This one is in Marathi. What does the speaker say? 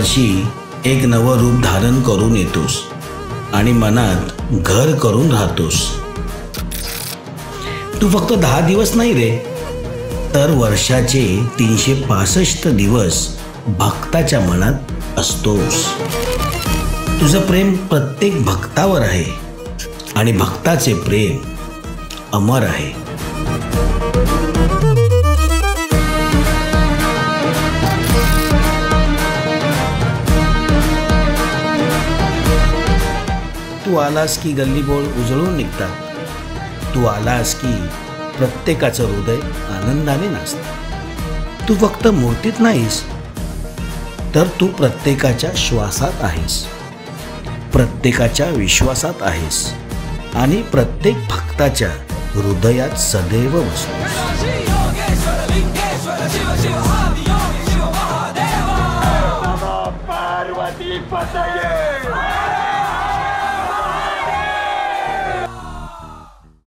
वर्षी एक नवं रूप धारण करून येतोस आणि मनात घर करून राहतोस. तू फक्त 10 दिवस नाही रे, तर वर्षाचे 365 दिवस भक्ताच्या मनात असतोस. तुझं प्रेम प्रत्येक भक्तावर आहे आणि भक्ताचे प्रेम अमर आहे. तू आलास की गल्लीबोळ उजळून निघतात. तू आलास की प्रत्येकाचं हृदय आनंदाने नाचतं. तू फक्त मूर्तीत नाहीस, तर तू प्रत्येकाच्या श्वासात आहेस, प्रत्येकाच्या विश्वासात आहेस आणि प्रत्येक भक्ताच्या हृदयात सदैव बसतोस. पार्वती पतये